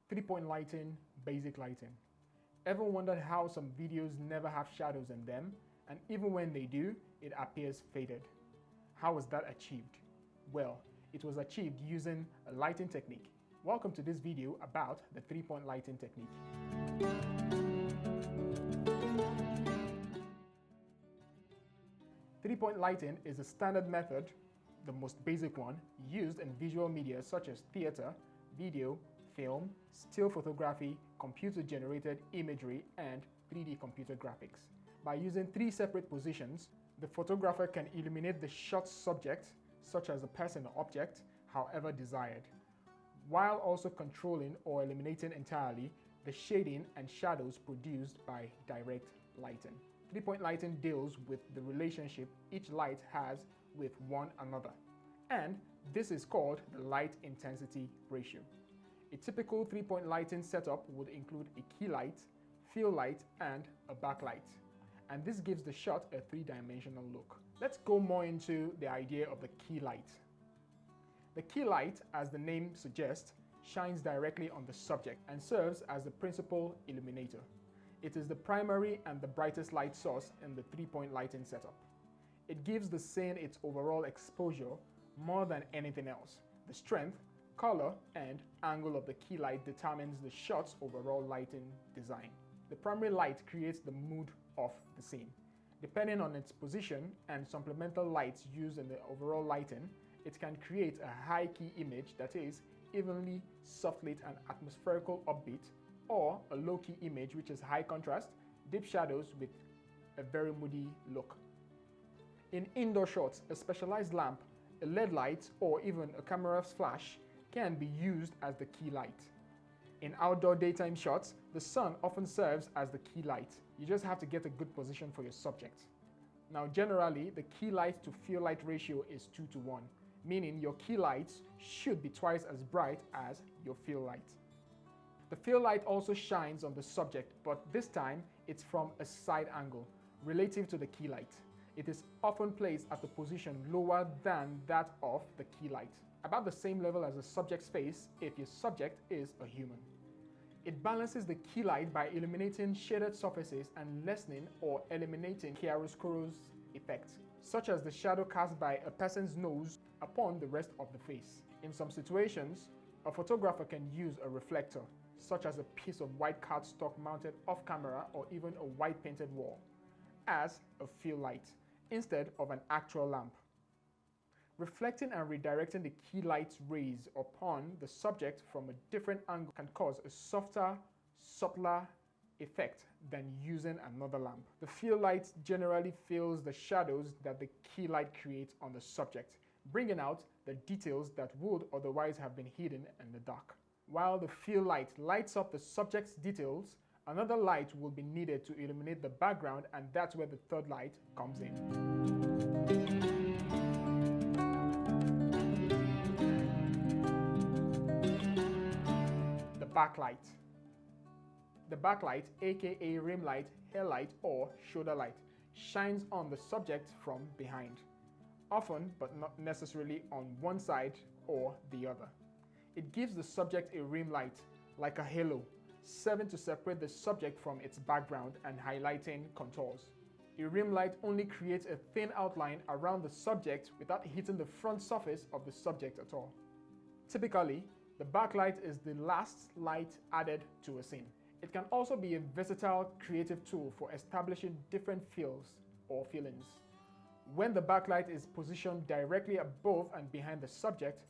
Three-point lighting, basic lighting. Ever wondered how some videos never have shadows in them, and even when they do, it appears faded? How was that achieved? Well, it was achieved using a lighting technique. Welcome to this video about the three-point lighting technique. Three-point lighting is a standard method, the most basic one, used in visual media such as theater, video, film, still photography, computer-generated imagery, and 3D computer graphics. By using three separate positions, the photographer can illuminate the shot subject, such as a person or object, however desired, while also controlling or eliminating entirely the shading and shadows produced by direct lighting. Three-point lighting deals with the relationship each light has with one another, and this is called the light intensity ratio. A typical three-point lighting setup would include a key light, fill light, and a backlight, and this gives the shot a three-dimensional look. Let's go more into the idea of the key light. The key light, as the name suggests, shines directly on the subject and serves as the principal illuminator. It is the primary and the brightest light source in the three-point lighting setup. It gives the scene its overall exposure more than anything else. The strength, color, and angle of the key light determines the shot's overall lighting design. The primary light creates the mood of the scene. Depending on its position and supplemental lights used in the overall lighting, it can create a high-key image that is evenly soft-lit and atmospherical upbeat, or a low-key image which is high contrast, deep shadows with a very moody look. In indoor shots, a specialized lamp, a LED light, or even a camera's flash can be used as the key light. In outdoor daytime shots, the sun often serves as the key light. You just have to get a good position for your subject. Now, generally, the key light to fill light ratio is 2:1, meaning your key lights should be twice as bright as your fill light. The fill light also shines on the subject, but this time it's from a side angle, relative to the key light. It is often placed at a position lower than that of the key light, about the same level as the subject's face if your subject is a human. It balances the key light by illuminating shaded surfaces and lessening or eliminating chiaroscuro's effect, such as the shadow cast by a person's nose upon the rest of the face. In some situations, a photographer can use a reflector, such as a piece of white cardstock mounted off camera or even a white painted wall, as a fill light, instead of an actual lamp. Reflecting and redirecting the key light's rays upon the subject from a different angle can cause a softer, subtler effect than using another lamp. The fill light generally fills the shadows that the key light creates on the subject, bringing out the details that would otherwise have been hidden in the dark. While the fill light lights up the subject's details, another light will be needed to illuminate the background, and that's where the third light comes in. The backlight. The backlight, aka rim light, hair light, or shoulder light, shines on the subject from behind, often but not necessarily on one side or the other. It gives the subject a rim light, like a halo, serving to separate the subject from its background and highlighting contours. A rim light only creates a thin outline around the subject without hitting the front surface of the subject at all. Typically, the backlight is the last light added to a scene. It can also be a versatile creative tool for establishing different feels or feelings. When the backlight is positioned directly above and behind the subject,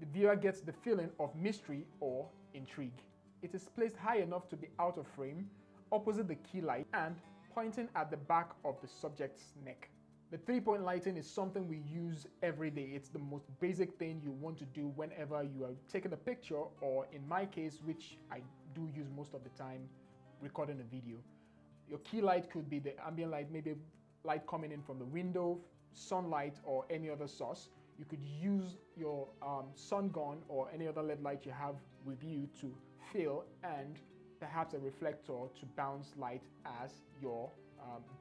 the viewer gets the feeling of mystery or intrigue. It is placed high enough to be out of frame, opposite the key light, and pointing at the back of the subject's neck. The three-point lighting is something we use every day. It's the most basic thing you want to do whenever you are taking a picture, or in my case, which I do use most of the time, recording a video. Your key light could be the ambient light, maybe light coming in from the window, sunlight, or any other source. You could use your sun gun or any other LED light you have with you to fill, and perhaps a reflector to bounce light as your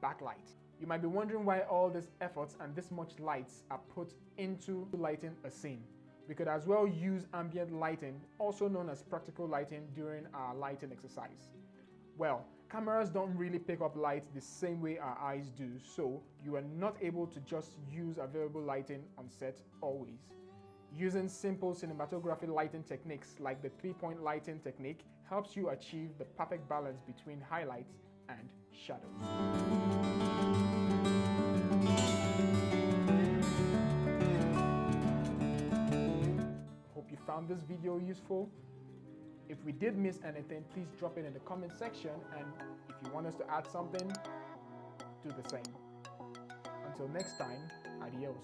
backlight. You might be wondering why all this efforts and this much lights are put into lighting a scene. We could as well use ambient lighting, also known as practical lighting, during our lighting exercise. Well, cameras don't really pick up light the same way our eyes do, so you are not able to just use available lighting on set always. Using simple cinematography lighting techniques like the 3-point lighting technique helps you achieve the perfect balance between highlights and shadows. Hope you found this video useful. If we did miss anything, please drop it in the comment section, and if you want us to add something, do the same. Until next time, adios.